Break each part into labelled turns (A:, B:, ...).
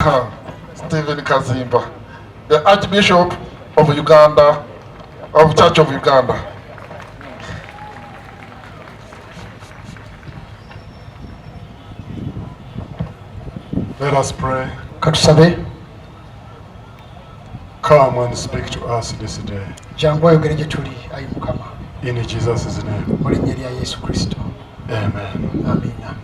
A: Stephen Kaziimba, the Archbishop of Uganda, of Church of Uganda.
B: Let us pray.
C: Katusabe.
B: Come and speak to us this day.
C: Jangu oyogere gye tuli ayi Mukama.
B: In Jesus' name.
C: Mu linnya lya Yesu Kristo.
B: Amen.
C: Amina.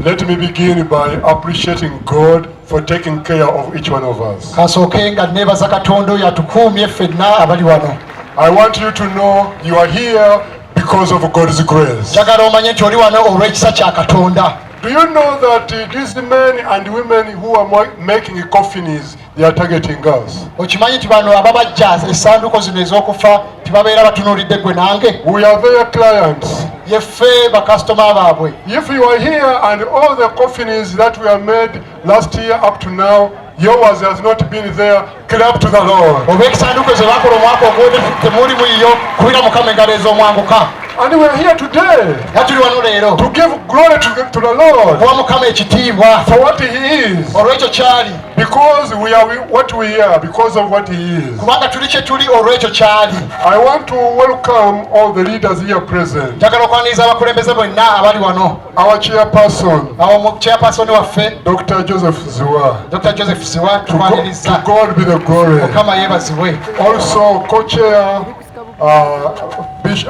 B: Let me begin by appreciating God for taking care of each one of us.
C: Kasooke nga neebaza Katonda oyo atukuumye ffenna abali wano.
B: I want you to know you are here because of God's grace.
C: Njagala omanye nti oli wano olw'ekisa kya Katonda.
B: Do you know that these men and women who are making coffins, they are targeting us?
C: Okimanyi nti bano ababajja essanduuko zino ez'okufa tebabeera batunuulidde gwe nange?
B: We are their clients.
C: Yeffe bakasitoma baabwe.
B: If you are here and all the coffins that we have made last year up to now, yours has not been there, clap to the Lord.
C: Oba ekisanduuko ze bakola omwaka ogwedde temuli muliyo kubira Mukama engalo ez'omwanguka.
B: And we are here today
C: Tuli wano leero
B: to give glory to the Lord
C: okuwa Mukama ekitiibwa
B: for what He is.
C: olw'ekyo kyali.
B: Because we are what we are, because of what He is.
C: Kubanga tuli kye tuli olw'ekyo kyali.
B: I want to welcome all the leaders here present.
C: Njagala okwaniriza abakulembeze bonna abali wano.
B: Our chairperson,
C: Awo chairperson waffe
B: Dr. Joseph Ziwa.
C: Dr. Joseph Ziwa
B: To
C: tukwaniriza.
B: God be the glory.
C: Mukama yeebazibwe.
B: Also co-chair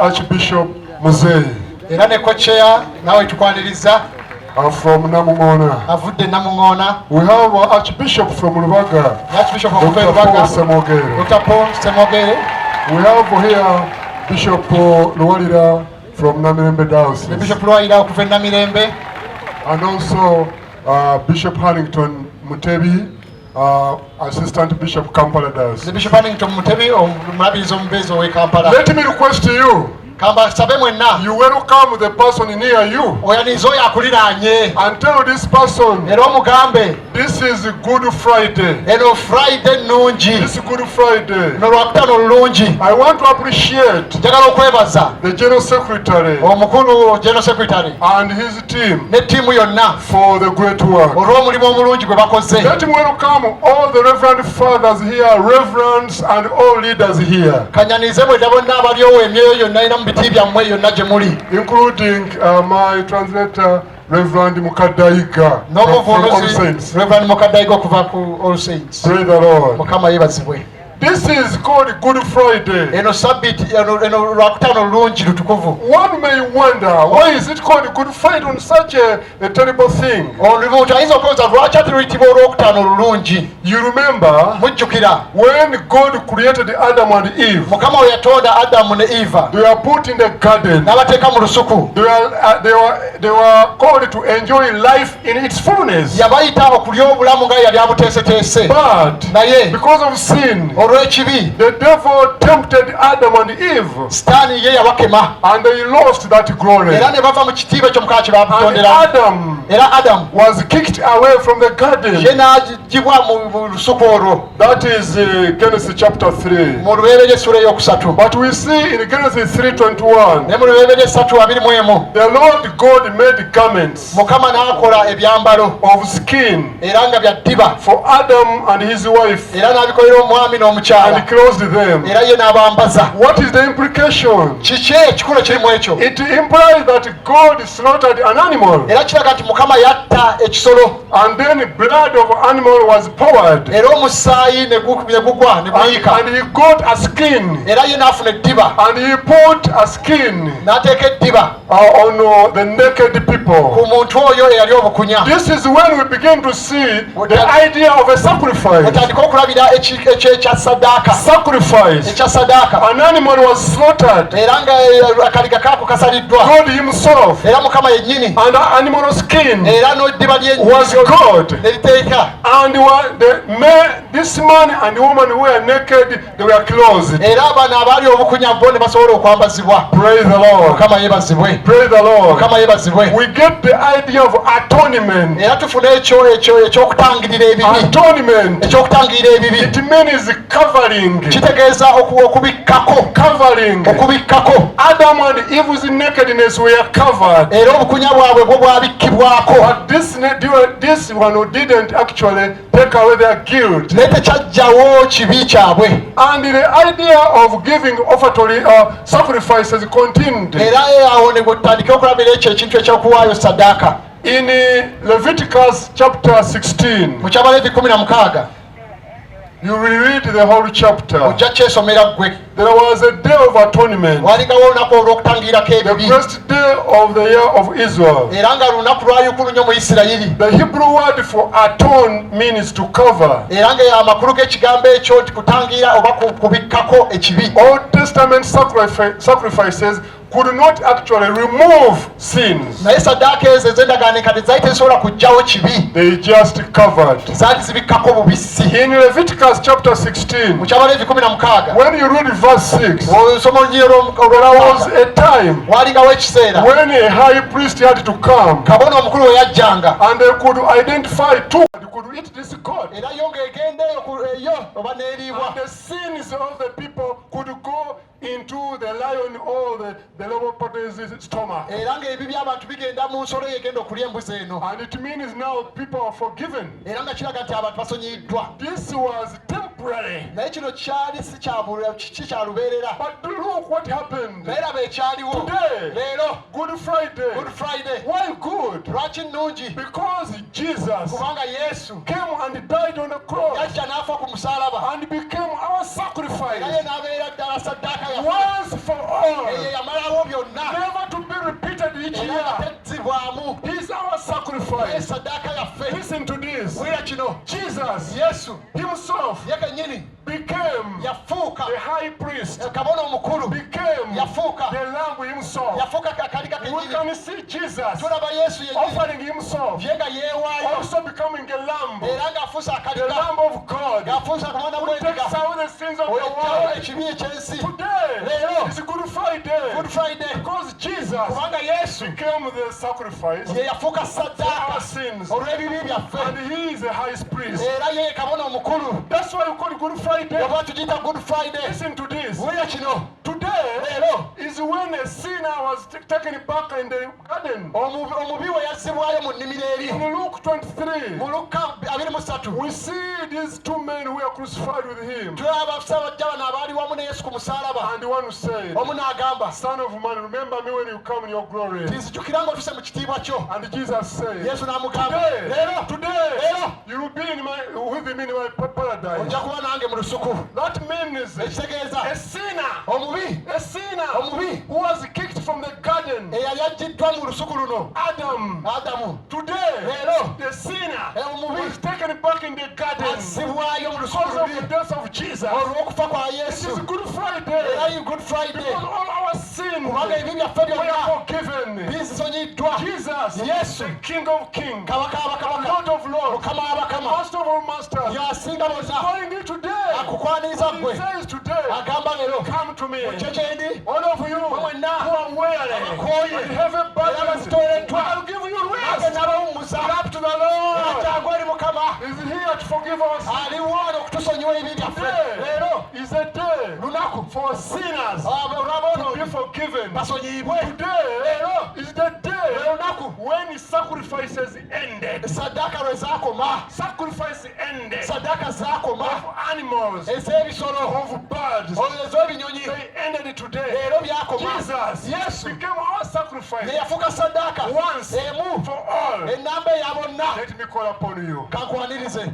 B: Archbishop Muzeyi
C: Era ne co-chair nawe tukwaniriza
B: from Namungona.
C: avudde Namuŋŋoona.
B: We have Archbishop from Lubaga,
C: Archbishop of
B: Dr. Paul
C: Lubaga,
B: Semogere.
C: Dr. Paul Semogere.
B: We have here Bishop Luwalira from Namirembe Diocese.
C: Bishop Lwayira okuva e Namirembe.
B: And also Bishop Hannington Mutebi, Assistant Bishop Kampala Diocese.
C: Bishop Hannington Mutebi omulabirizi omubeezi ow'e Kampala.
B: Let me request you,
C: Kamba sabe mwenna
B: you welcome the person near you
C: oyaniriza oyo akuliraanye
B: and tell this person,
C: era omugambe
B: this is Good Friday.
C: eno Friday nnungi,
B: This is Good Friday.
C: eno lwakutaano olulungi.
B: I want to appreciate
C: Njagala okwebaza
B: the General Secretary
C: omukulu General Secretary
B: and his team
C: ne ttiimu yonna
B: for the great work.
C: olw'omulimu omulungi gwe bakoze.
B: Let me welcome all the Reverend Fathers here, Reverends and all leaders here,
C: Kanyanirize mwedda bonna abalyowo emyoyo yonna era mu biti byammwe yonna gye muli,
B: including my translator, Reverend Mukadayiga from All
C: n'omuvunuzi
B: Saints.
C: Reverend Mukadayiga okuva ku All Saints.
B: Praise the Lord.
C: Mukama yeebazibwe.
B: This is called Good Friday.
C: Eno sabbiiti eno lwakutaano olulungi lutukuvu.
B: One may wonder, why is it called Good Friday on such a terrible thing?
C: Omuntu ayinza okulowooza lwaki ate luyitibwa olwokutaano olulungi.
B: You remember
C: Mujjukira
B: when God created Adam and Eve,
C: Mukama we yatonda Adamu ne Eva
B: they were put in the garden.
C: n'abateeka mu lusuku.
B: They were called to enjoy life in its fullness.
C: Yabayita okulya obulamu nga yali abuteeseteese.
B: But
C: Naye
B: because of sin,
C: olw'ekibi
B: the devil tempted Adam and Eve,
C: Sitaani ye yabakema
B: and they lost that glory.
C: era ne bava mu kitiibwa ekyo Mukama kye
B: And
C: baamutondera.
B: Adam
C: Era Adamu
B: was kicked away from the garden.
C: ye n'agibwa mu lusuku olwo
B: That is Genesis chapter 3.
C: mu lubereberye essula ey'okusatu.
B: But we see in Genesis 3:21,
C: Ne mu lubereberye essatu abiri mu emu
B: the Lord God made garments
C: Mukama n'akola ebyambalo
B: of skin
C: era nga bya ddiba
B: for Adam and his wife
C: era n'abikolera omwami n'omukyala
B: and clothed them.
C: era ye n'abambaza.
B: What is the implication?
C: Kiki ekikulu ekirimu ekyo?
B: It implies that God slaughtered an animal,
C: Era kiraga nti Mukama yatta ekisolo
B: and then the blood of animal was poured,
C: era omusaayi ne gugwa ne guyiika
B: and he got a skin,
C: era ye n'afuna eddiba
B: and he put a skin
C: n'ateeka eddiba
B: on the naked
C: ku
B: people.
C: muntu oyo eyali obukunya.
B: This is when we begin to see the idea of a sacrifice.
C: Otandika okulabira ekya sadaaka.
B: Sacrifice.
C: Ekya sadaaka.
B: An animal was slaughtered.
C: Era nga akaliga kaako kasaliddwa.
B: God himself,
C: Era Mukama yennyini.
B: and the animal skin
C: Era n'eddiba
B: was God.
C: ne liteeka.
B: And this man and woman who were naked, they were clothed.
C: Era abana abaali obukunya bo ne basobola okwambazibwa.
B: Praise the Lord.
C: Mukama yeebazibwe.
B: Praise the Lord.
C: Mukama yeebazibwe.
B: We get the idea of atonement.
C: Era tufuna ekyo ekyokutangirira ebibi.
B: Atonement.
C: Ekyokutangirira ebibi.
B: It means covering.
C: kitegeeza okubikkako.
B: Covering.
C: Okubikkako.
B: Adam and Eve's nakedness were covered.
C: Era obukunya bwabwe bwo bwabikkibwako.
B: But this one didn't actually take away their guilt.
C: naye tekyajjawo kibi kyabwe.
B: And the idea of giving offertory sacrifices continued.
C: Era awo ne bwetutandika okulabira ekyo ekintu ekyokuwaayo saddaaka.
B: In Leviticus chapter 16,
C: mu kyabaleevi 16
B: you will read the whole chapter.
C: ojja kyesomera gwe.
B: There was a day of atonement,
C: waaligawo olunaku olw'okutangirako
B: the
C: ebibi.
B: first day of the year of Israel.
C: era nga lunaku lwayukulu nnyo mu Isirayiri.
B: The Hebrew word for atone means to cover.
C: era nga amakulu g'ekigambo ekyo nti kutangira oba kubikkako ekibi.
B: Old Testament sacrifices could not actually remove sins.
C: naye saddaaka ezo ez'endagaano enkadde zaali tezisobola kuggyawo kibi.
B: They just covered.
C: zaali zibikkako bubisi.
B: In Leviticus chapter 16,
C: mu kyabaleevi 16
B: when you read verse 6,
C: osoma olunyiri
B: there was
C: olw'omukaaga
B: a time
C: waaligawo ekiseera
B: when a high priest had to come
C: kabona omukulu we yajjanga.
B: and they could identify two. They could eat this god.
C: era yo ng'egenda eyo oba n'eriibwa.
B: And the sins of the people could go into the lion or the leopard's stomach.
C: era ng'ebibi by'abantu bigenda mu nsolo egenda okulya embuzi eno.
B: And it means now people are forgiven.
C: era nga kiraga nti abantu basonyiyiddwa.
B: This was temporary.
C: naye kino kyali si kya lubeerera.
B: But look what happened.
C: naye laba ekyaliwo
B: Today,
C: leero.
B: Good Friday.
C: Good Friday.
B: Why good?
C: lwaki nnungi?
B: Because Jesus
C: kubanga yesu
B: came and died on the cross
C: yajja n'afa ku musalaba.
B: and became our
C: era
B: sacrifice
C: ye n'abeera ddala saddaaka yaffe.
B: once for all,
C: eyo yamalawo byonna.
B: never to be repeated each
C: era
B: year.
C: nga tezzibwamu.
B: He's our
C: naye
B: sacrifice.
C: saddaaka yaffe.
B: Listen to this.
C: wulira kino.
B: Jesus
C: yesu
B: himself
C: ye kennyini
B: became
C: yafuuka
B: the high priest,
C: kabona omukulu.
B: became
C: yafuuka
B: the lamb himself.
C: yafuuka akaliga
B: We
C: kennyini.
B: can see Jesus
C: tulaba yesu yennyini
B: offering himself,
C: ye nga yeewaayo.
B: also becoming a lamb,
C: era ng'afuusa
B: the
C: akaliga.
B: lamb of God,
C: ng'afuusa kumwana
B: who takes
C: gw'endiga.
B: away the sins of the
C: ojjawo
B: world.
C: ekibi eky'ensi.
B: Today
C: Leero.
B: is Good Friday
C: Good Friday.
B: because Jesus
C: kubanga yesu
B: became the sacrifice
C: ye yafuuka
B: for our
C: saddaaka
B: sins,
C: olw'ebibi byaffe.
B: and he is the highest priest.
C: era ye kabona omukulu.
B: That's why we call it Good Friday.
C: oba tugiyita good friday.
B: Listen to this.
C: wulira kino.
B: Today
C: leero
B: is when a sinner was taken back in the garden.
C: omubi we yazzibwayo mu nnimiro eri.
B: In Luke 23,
C: mu Luka 23
B: we see these two men who were crucified with him.
C: tulaba abasajja bano abaali wamu ne yesu ku musalaba.
B: And the one who said,
C: omu n'agamba
B: Son of man, remember me when you come in your glory.
C: tinzijukira ng'otuse mu kitiibwa kyo.
B: And Jesus said,
C: yesu n'amugamba
B: Today,
C: leero
B: you will be with me in my paradise.
C: ojja kuba nange mu lusuku.
B: That means
C: ekitegeeza
B: a sinner
C: omubi
B: who was kicked from the garden,
C: eyali aggiddwa mu lusuku luno
B: Adam.
C: adamu.
B: Today,
C: Leero.
B: the sinner
C: omubi
B: was taken back in the garden
C: assibwayo mu lusuku
B: because of the
C: lubi
B: death of Jesus.
C: olw'okufa kwa
B: This is
C: yesu.
B: Good
C: era
B: Friday
C: yi good friday
B: because all our sins
C: kubanga ebibi byaffe
B: were
C: byonna
B: forgiven.
C: bizisonyiddwa.
B: Jesus,
C: Yes.
B: the King of Kings,
C: kabaka w'abakabaka
B: Lord of Lords,
C: mukama w'abakama
B: Master of all masters,
C: yasinga bonna
B: calling you today.
C: akukwaniriza
B: He
C: gwe.
B: says today,
C: agamba leero
B: come to me.
C: kyo kyendi
B: All of you who
C: mwenna
B: are weary
C: abakooye
B: and heavy
C: era
B: burdens,
C: bazitooleddwa
B: I'll give you
C: nange
B: rest.
C: nabawummuza.
B: Clap to the Lord.
C: jangu eri mukama
B: Is here to forgive us.
C: aliwo wano okutusonyiwa ebibi byaffe.
B: Today
C: leero
B: is a day
C: lunaku
B: for sinners
C: olwaboono
B: to be forgiven.
C: basonyiibwe.
B: Today is the day
C: lunaku
B: when sacrifices ended.
C: saddaaka lwe zaakoma.
B: Sacrifice ended
C: saddaaka zaakoma
B: of animals,
C: ez'ebisolo
B: of birds.
C: ez'ebinyonyi
B: They ended today.
C: leero byakoma.
B: Jesus
C: yesu
B: became our sacrifice
C: ye yafuuka saddaaka
B: once
C: emu
B: for all.
C: ennamba eya bonna.
B: Let me call upon you.
C: kankwanirize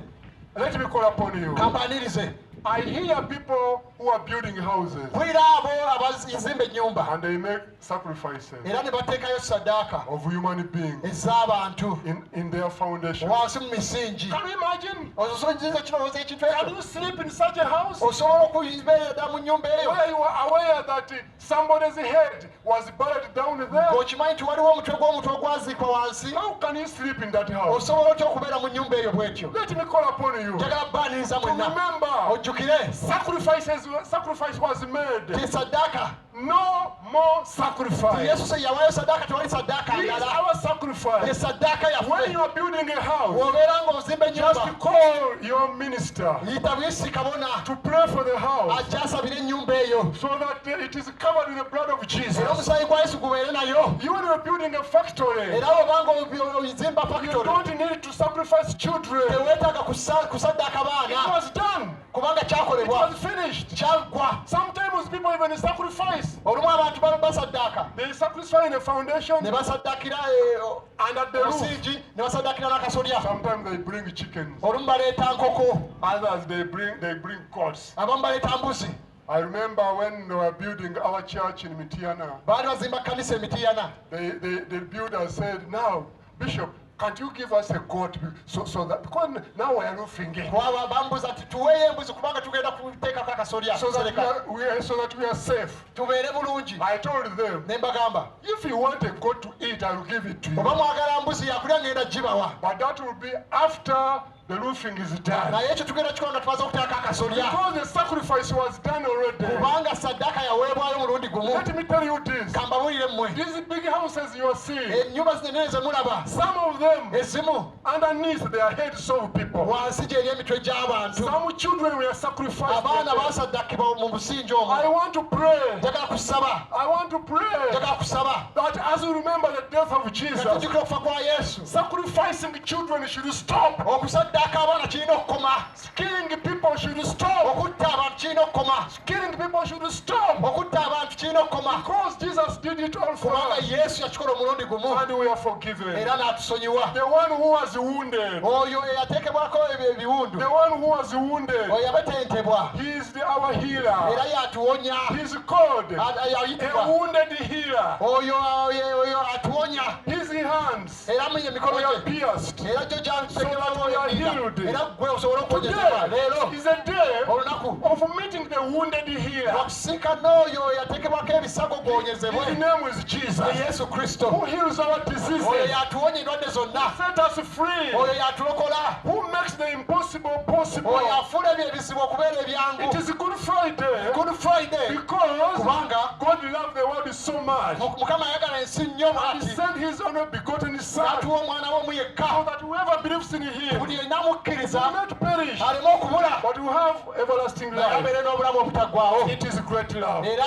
B: Let me call upon you.
C: kampanirize.
B: I hear people who are building houses
C: mpulira abo abazimba ennyumba
B: and they make sacrifices
C: era ne bateekayo saddaaka
B: of human beings
C: ez'abantu
B: in their foundation.
C: wansi mu misingi.
B: Can you imagine?
C: ososoyiza kirowoozo ekintu
B: Can
C: ekyo.
B: you sleep in such a house
C: osobola okubeera ddala mu nnyumba eyo
B: where you are aware that somebody's head was buried down there?
C: ng'okimanyi nti waliwo omutwe ogwaziikwa wansi.
B: How can you sleep in that house?
C: osobola otya okubeera mu nnyumba eyo bw'etyo.
B: Let me call upon you.
C: njagala bbaaniriza
B: To
C: mwenna
B: remember,
C: ojjukire
B: sacrifice was made
C: ti saddaaka
B: no more sacrifice.
C: yesu se yawayo sadaka tewali sadaka
B: He is
C: ndala
B: our
C: ye
B: sacrifice.
C: sadaka
B: When
C: yaffe
B: you are building a house,
C: bw'obeera ng'ozimba ennyumba
B: just call your minister
C: yita buyisi kabona
B: to pray for the house
C: akyasabira ennyumba eyo
B: so that it is covered with the blood of Jesus.
C: era omusaayi gwa yesu gubeere nayo
B: You when you are building a factory,
C: era obanga oyizimba
B: you
C: factory
B: don't need to sacrifice children.
C: teweetaaga kusaddaaka
B: It
C: baana
B: was done.
C: kubanga
B: It
C: kyakolebwa
B: was finished.
C: kyaggwa
B: Sometimes people even sacrifice.
C: olumu abantu basaddaaka
B: They sacrifice in a foundation
C: ne basaddakira
B: and at the roof.
C: omusingi ne basaddakira n'akasolya
B: Sometimes they bring chickens.
C: olumu baleeta nkoko
B: Others they bring goats.
C: abamu baleeta mbuzi
B: I remember when they were building our church in Mitiana,
C: baali bazimba kanisa emitiyana
B: the builder said, "Now, Bishop, can't you give us a goat so that because now we are roofing it,
C: bwaba bambuza nti tuweeyo embuzi kubanga tugenda kuteekako akasolya
B: so that
C: sereka
B: we are safe."
C: tubeere bulungi
B: I told them,
C: ne mbagamba
B: if you want a goat to eat, I will give it to you.
C: oba mwagala mbuzi yakulya ngenda gibawa
B: But that will be after the roofing is done.
C: naye ekyo tugenda kikola nga tumaze okuteekako akasolya
B: Because the sacrifice was done already.
C: kubanga saddaaka yaweebwayo mulundi gumu
B: Let me tell you this.
C: kambabulire mmwe
B: These big houses you are seeing,
C: ennyumba zinenene ze mulaba
B: some of them,
C: ezimu
B: underneath their heads of people.
C: wansi gyeri emitwe gy'abantu
B: Some children were sacrificed.
C: abaana basaddakibwa mu busingi
B: I
C: omwo
B: want to pray.
C: njagala kusaba
B: I want to pray
C: njagala kusaba
B: that as we remember the death of Jesus,
C: tujjukira okufa kwa yesu
B: sacrificing children should stop.
C: okusaddaaka abaana kirina okukoma
B: Killing people should stop.
C: okutta abantu kirina okukoma
B: Killing people should stop.
C: okutta abantu kirina okukoma
B: Because Jesus did it all for
C: kubanga
B: us.
C: yesu yakikola omulundi gumu
B: And we are forgiven.
C: era n'atusonyiwa
B: The one who was wounded.
C: oyo eyateekebwako ebiwundu
B: The one who was wounded.
C: oyo yabetentebwa
B: He is our healer.
C: era yatuwonya
B: He's called
C: ayitibwa
B: a wounded healer.
C: oyo atuwonya
B: His hands
C: era mu emikono
B: were
C: gye
B: pierced.
C: era gyo
B: So that we are healed.
C: era gwe osobola okuwonyezebwa leero
B: Today is a day
C: olunaku
B: of meeting the wounded healer.
C: okusinkana oyo yateekebwako ebisago gwonyezebwe
B: His name is Jesus,
C: ye yesu kristo
B: who heals our
C: oyo
B: diseases,
C: yatuwonya endwadde zonna
B: set us free,
C: oyo yatulokola
B: who makes the impossible possible.
C: oyo afuula ebyo ebizibu okubeera
B: It
C: ebyangu
B: is Good Friday
C: good friday
B: because
C: kubanga
B: God loved the world so much.
C: mukama yagala ensi nnyo
B: And He
C: bw'ati
B: sent His only begotten Son,
C: n'atuwa omwana we omu
B: so
C: yekka
B: that whoever believes in Him
C: buli yenna amukkiriza
B: will not perish,
C: aleme okubula
B: but will have everlasting
C: naye
B: life.
C: abeere n'obulamu obutaggwaawo
B: It is great love,
C: era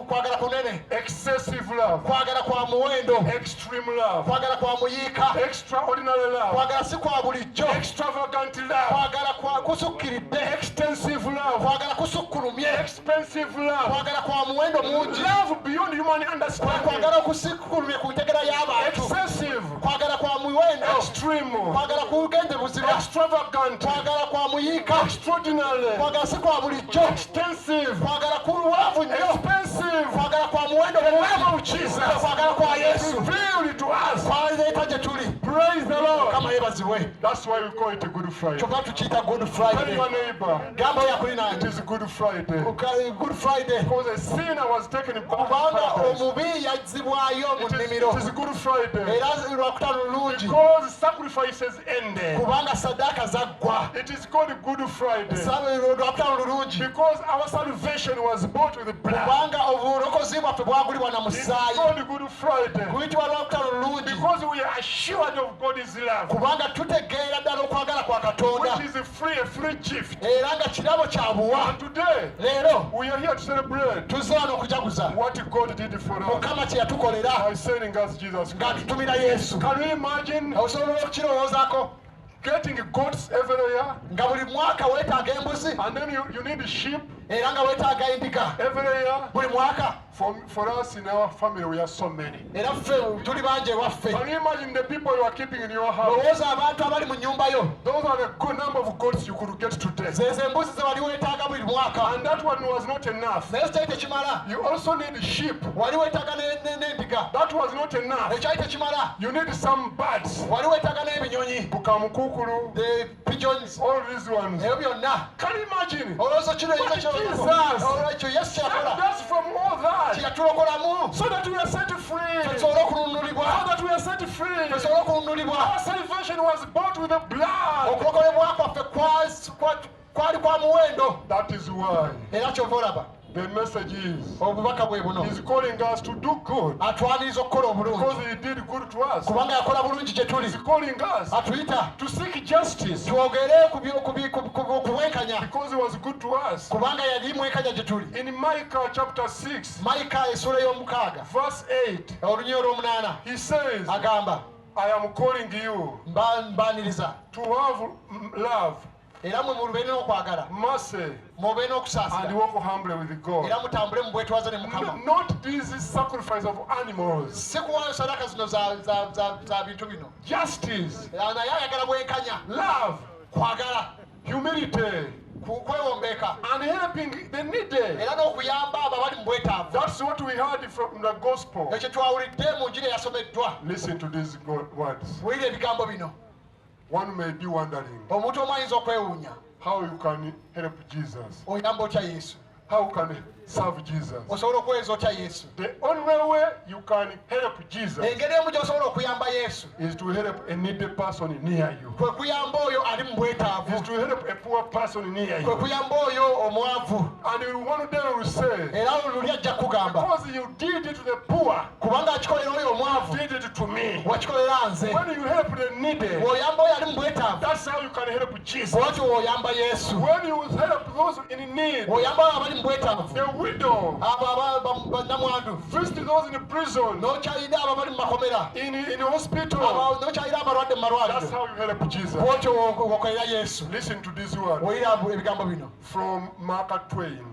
C: kwagala kunene
B: excessive love,
C: kwagala kwa muwendo
B: extreme love,
C: kwagala kwa muyiika
B: extraordinary love,
C: kwagala si kwa bulijjo
B: extravagant love,
C: kwagala kusukkiridde
B: extensive love,
C: kwagala kusukkulumye
B: expensive love,
C: kwagala kwa muwendo mungi
B: love beyond human understanding,
C: kwagala okusukkulumye ku ntegera y'abantu
B: excessive,
C: kwagala kwa muwendo
B: extreme,
C: kwagala kugenze buzima
B: extravagant,
C: kwagala kwa muyiika
B: extraordinary,
C: kwagala si kwa bulijjo
B: extensive,
C: kwagala kulwavu nnyo
B: expensive.
C: kwagala kwa muwendo
B: The
C: mungi
B: love of Jesus
C: kwagala kwa yesu
B: revealed to us.
C: kwaleeta gye tuli
B: Praise the Lord.
C: kama yebazibwe
B: That's why we call it a Good Friday.
C: kyova tukiyita good
B: Tell
C: friday
B: your neighbor,
C: gamba oyo akuli
B: it
C: nange
B: is Good Friday.
C: good friday
B: Because a sinner was taken back to
C: kubanga
B: paradise.
C: omubi yazzibwayo mu
B: It
C: nnimiro
B: is Good Friday.
C: era lwakutano lulungi
B: Because sacrifices ended.
C: kubanga saddaaka zaggwa
B: It is called Good Friday.
C: lwakutano lulungi
B: Because our salvation was bought with blood.
C: kubanga obulokozi bwaffe bwagulibwa na
B: It's
C: musaayi
B: called Good Friday.
C: kuyitibwa lwakutano lulungi
B: Because we are assured of God's love,
C: kubanga tutegeera ddala okwagala kwa katonda
B: which is a free gift.
C: era nga kirabo kya buwa
B: And today,
C: leero
B: we are here to celebrate
C: tuzze wano okujaguza
B: what God did for us
C: mukama kye yatukolera
B: by sending us Jesus Christ.
C: ng'atutumira yesu
B: Can you imagine
C: osobola okukirowoozaako
B: getting goats every year,
C: nga buli mwaka weetaaga embuzi
B: and then you need sheep
C: era nga weetaaga endiga
B: every year?
C: buli mwaka
B: For us in our family, we are so many.
C: era ffe tuli bangi ewaffe
B: Can you imagine the people you are keeping in your house?
C: lowooza abantu abali mu nnyumba yo
B: Those are the good number of goats you could get today.
C: zezo embuzi ze wali weetaaga buli mwaka
B: And that one was not enough.
C: naye kyali tekimala
B: You also need sheep.
C: wali weetaaga n'endiga
B: That was not enough.
C: ekyali tekimala
B: You need some birds.
C: wali weetaaga n'ebinyonyi
B: Bukamukukulu,
C: the pigeons
B: all these ones.
C: ebyo byonna
B: Can you imagine?
C: olowooza kino
B: But Jesus-
C: olwekyo yesu kyakola
B: That's from all that.
C: kyeyatulokolamu
B: So that we are set free.
C: tusobole okununulibwa
B: So that we are set free.
C: tusobole okununulibwa
B: Our salvation was bought with the blood.
C: okulokolebwa kwaffe kwali kwa muwendo
B: That is why
C: era kyova olaba
B: The message is,
C: obubaka bwe buno
B: he's calling us to do good
C: atwaniriza okukola obulungi
B: because he did good to us.
C: kubanga yakola bulungi gye tuli.
B: He's calling us
C: Atuyita
B: to seek justice
C: twogere ku bwenkanya
B: because he was good to us.
C: kubanga yali mwekanya gye tuli.
B: In Micah chapter 6,
C: Mayika essula y'omukaaga
B: verse 8,
C: olunyi olw'omunaana
B: he says,
C: agamba
B: I am calling you
C: mbaaniriza
B: to have love,
C: era mwe mube n'okwagala
B: mercy,
C: mube
B: and
C: n'okusaasira
B: walk humbly with God.
C: era mutambule mu bwetwaze ne Mukama.
B: Not this sacrifice of animals.
C: Si kuwaayo sadaka zino za bintu bino.
B: Justice,
C: Naye ayagala bwenkanya,
B: love,
C: kwagala,
B: humility,
C: kwewombeeka
B: and helping the needy.
C: era n'okuyamba abo abali mu bwetaavu.
B: That's what we heard from the gospel.
C: Ekyo twawulidde mu njiri eyasomeddwa.
B: Listen to these words.
C: Wulira ebigambo bino.
B: One may be wondering
C: Omuntu omu ayinza okwewuunya,
B: how you can help Jesus.
C: oyamba otya Yesu?
B: How can you serve Jesus?
C: Osobola okuweereza otya Yesu?
B: The only way you can help Jesus
C: Engeri emu gy'osobola okuyamba Yesu
B: is to help a needy person near you.
C: kwe kuyamba oyo ali mu bwetaavu,
B: Is to help a poor person near
C: kwe
B: you.
C: kuyamba oyo omwavu.
B: And one day will say,
C: Era luli ajja kugamba,
B: because you did it to the poor,
C: kubanga akikolera oyo omwavu
B: did it to me.
C: wakikolera nze.
B: When you help the needy,
C: Bw'oyamba oyo ali mu bwetaavu,
B: that's how you can help Jesus.
C: bw'otyo w'oyamba Yesu.
B: When you help those in need,
C: Bw'oyamba abo abali mu bwetaavu,
B: the widow,
C: abo bannamwandu,
B: visit those in prison,
C: n'okyayira abo abali mu makomera,
B: in hospital.
C: n'okyayira abalwadde mu
B: That's
C: malwaliro,
B: how you help Jesus.
C: bw'otyo w'okolera Yesu.
B: Listen to this word
C: Wulira ebigambo bino.
B: from Mark Twain.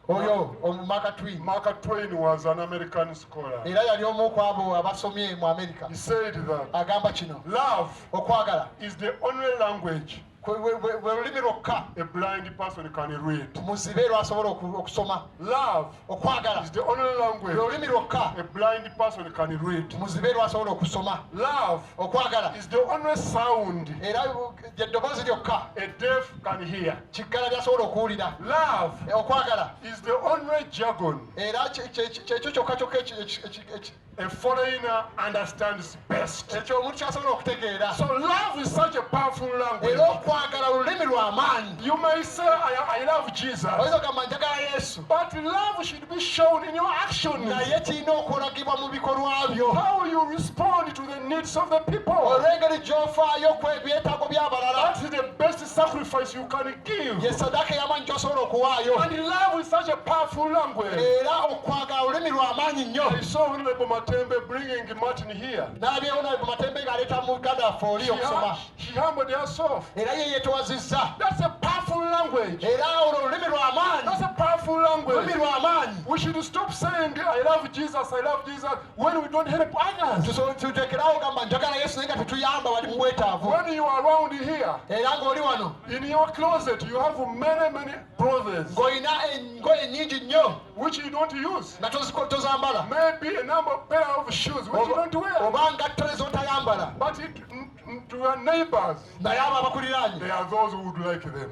C: Oyo Mark Twain
B: Mark Twain was an American scholar.
C: era yali omu ku abo abasomye mu Amerika.
B: He said that
C: Agamba kino,
B: love
C: okwagala
B: is the only language
C: bwe lulimi lwokka
B: a blind person can read.
C: muzibe lwasobola okusoma.
B: Love
C: Okwagala
B: is the only
C: lwe
B: language
C: lulimi lwokka
B: a blind person can read.
C: muzibe lwasobola okusoma.
B: Love
C: Okwagala
B: is the only sound
C: era eddoboozi lyokka
B: a deaf can hear.
C: kiggala lyasobola okuwulira.
B: Love
C: Okwagala
B: is the only jargon
C: era kyekyo kyokka kyokka
B: a foreigner understands best.
C: ekyo omuntu kyasobola okutegeera.
B: So love is such a powerful language.
C: Era okwagala lulimi lwa maanyi.
B: You may say, I love Jesus,
C: Oyinza okugamba njagala Yesu,
B: but love should be shown in your actions.
C: naye kirina okulagibwa mu bikolwa byo.
B: How you respond to the needs of the people.
C: Olw'engeri gy'ofaayo ku ebyetaago by'abalala,
B: That is the best sacrifice you can give.
C: ye sadaka ey'amaanyi gy'osobola okuwaayo.
B: And love is such a powerful language.
C: Era okwagala lulimi lwa maanyi nnyo.
B: I saw Honorable Matembe bringing Martin here.
C: N'abyewo naye Matembe ng'aleeta mu Uganda waffe oli okusoma.
B: She humbled herself.
C: Era ye yeetowazizza.
B: That's a powerful language.
C: Era olwo lulimi lwa maanyi.
B: That's a powerful language.
C: Lulimi lwa maanyi.
B: We should stop saying, I love Jesus, when we don't help others.
C: Tutekerawo gamba njagala Yesu naye nga tetuyamba bali mu bwetaavu.
B: When you are around here,
C: Era ng'oli wano
B: in your closet, you have many brothers
C: ng'olina engoye nnyingi nnyo
B: which you don't use.
C: nga tozambala.
B: Maybe a number of pair of shoes which you don't wear.
C: Oba ngatto ne z'otayambala.
B: But to your neighbors,
C: Naye abo abakuliraanye
B: there are those who would like them.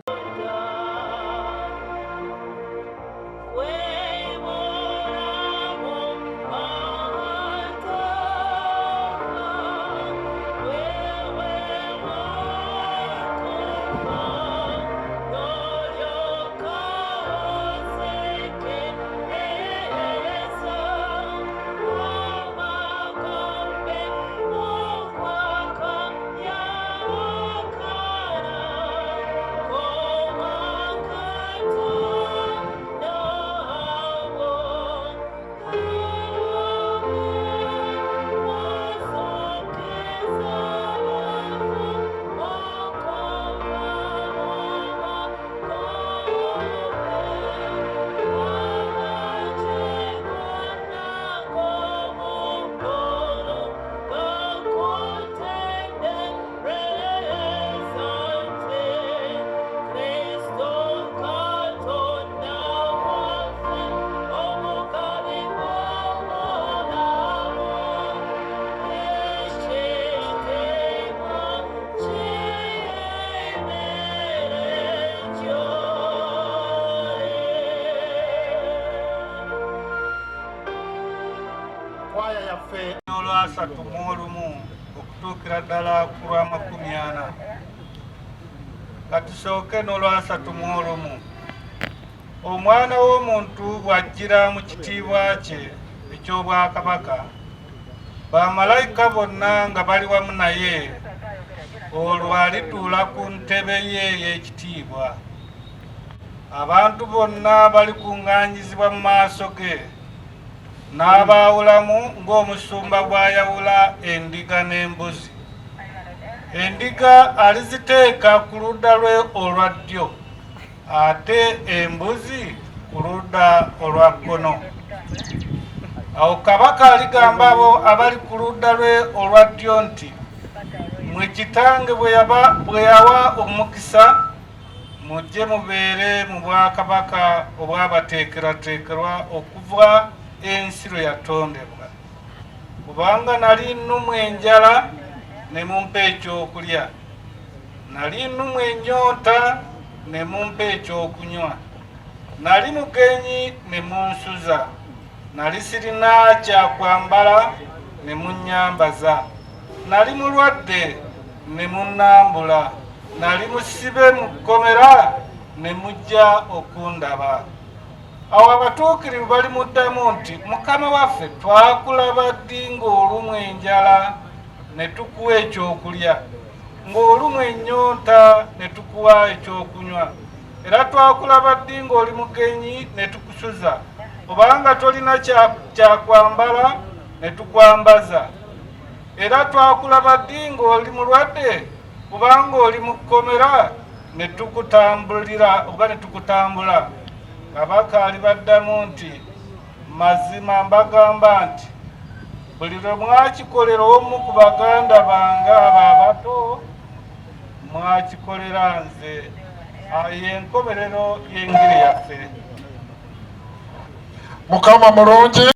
D: Olwasatu mu olumu okutuukira ddala ku lwa 40. Katusooke n'olwasatu mu olumu. omwana w'omuntu bw'ajjira mu kitiibwa kye eky'obwakabaka bamalayika bonna nga bali wamu naye olwo alituula ku ntebe ye ey'ekitiibwa abantu bonna balikuŋŋaanyizibwa mu maaso ge n'abaawulamu ng'omusumba bw'ayawula endiga n'embuzi. Endiga aliziteeka ku ludda lwe olwa ddyo ate embuzi ku ludda olwa kkono. Awo kabaka aligamba abo abali ku ludda lwe olwa ddyo nti, mmwe kitange bwe yawa omukisa mujje mubeere mu bwakabaka obwabateekerateekerwa okuva ensi lwe yatondebwa. Kubanga nali nnumwa enjala ne mumpa ekyokulya, nali nnumwa ennyonta ne mumpa ekyokunywa, nali mugenyi ne munsuza, nali sirina kyakwambala ne munnyambaza, nali mulwadde ne munnambula, nali musibe mu kkomera ne mujja okundaba. Awo abatuukirivu balimuddamu nti, Mukama waffe, twakulaba ddi ng'olumwa enjala ne tukuwa ekyokulya, ng'olumwa ennyonta ne tukuwa ekyokunywa, era twakulaba ddi ng'oli mugenyi ne tukusuza, obanga tolina kyakwambala ne tukwambaza, era twakulaba ddi ng'oli mulwadde kubanga oli mu kkomera ne tukutambulira oba ne tukutambula. Kabaka alibaddamu nti, mazima mbagamba nti buli lwe mwakikolera omu ku baganda bange abo abato mwakikolera nze. Y'enkomerero y'engeri yaffe.
A: Mukama mulungi.